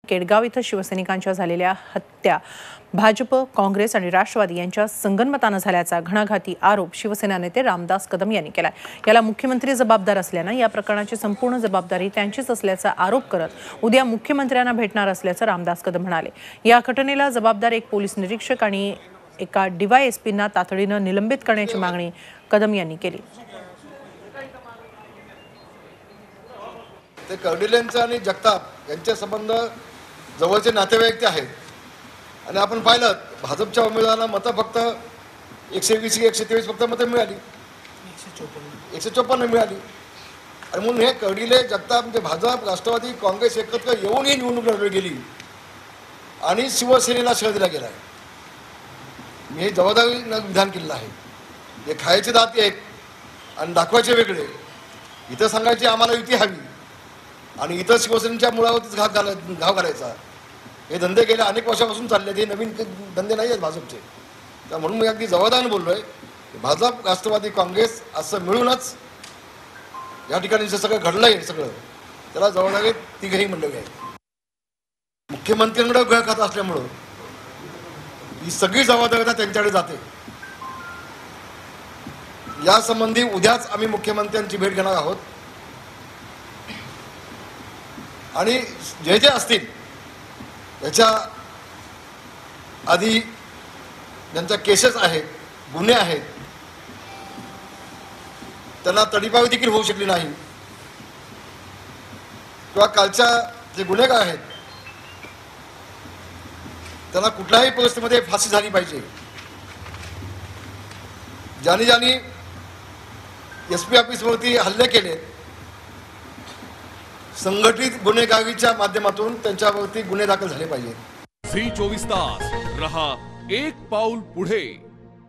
केडगाव इथं शिवसैनिकांच्या झालेल्या हत्या भाजप, काँग्रेस आणि राष्ट्रवादी यांच्या संगनमतानं झाल्याचा घणाघाती आरोप शिवसेना नेते रामदास कदम यांनी केलाय। याला मुख्यमंत्री जबाबदार असल्यानं या प्रकरणाची संपूर्ण जबाबदारी त्यांचीच असल्याचा आरोप करत उद्या मुख्यमंत्र्यांना भेटणार असल्याचं रामदास कदम म्हणाले। या घटनेला जबाबदार एक पोलीस निरीक्षक आणि एका डीवायएसपींना तातडीनं निलंबित करण्याची मागणी कदम यांनी केली। ते कर्डिलेंचा आणि जगताप यांचे संबंध जवळचे नातेवाईक आहेत आणि आपण पाहिलं भाजपच्या उमेदवारांना मतं फक्त 120 123 फक्त मतं मिळाली, 154 मिळाली आणि म्हणून हे कर्डिले जगताप म्हणजे भाजप, राष्ट्रवादी, काँग्रेस एकत्र येऊन ही निवडणूक लढवली गेली आणि शिवसेनेला शह दिला गेला आहे। मी हे जबाबदारीनं विधान केलेलं आहे। हे खायचे दात एक आणि दाखवायचे वेगळे। इथं सांगायचे आम्हाला युती हवी आणि इथं शिवसेनेच्या मुळावरतीच घाव घालायचा। हे धंदे गेल्या अनेक वर्षापासून चालले, ते नवीन धंदे नाही आहेत भाजपचे। तर म्हणून मी अगदी जबाबदारीने बोललोय, भाजप, राष्ट्रवादी, काँग्रेस असं मिळूनच या ठिकाणी जे सगळं घडलंय सगळं त्याला जबाबदारी तिघही मंडळी आहे। मुख्यमंत्र्यांकडे गळ खात असल्यामुळं ही सगळी जबाबदारी त्यांच्याकडे जाते। या संबंधी उद्याच आम्ही मुख्यमंत्र्यांची भेट घेणार आहोत आणि जे जे असतील याच्या आधी ज्यांच्या केसेस आहेत, गुन्हे आहेत, त्यांना तडीपारी देखील होऊ शकली नाही किंवा कालच्या जे गुन्हेगार आहेत त्यांना कुठल्याही परिस्थितीमध्ये फाशी झाली पाहिजे। ज्यांनी ज्यांनी एसपी ऑफिसवरती हल्ले केले, संघटित गुन्हेगारीच्या माध्यमातून त्यांच्यावरती गुन्हे दाखल झाले पाहिजेत। झी 24 तास रहा एक पाऊल पुढे।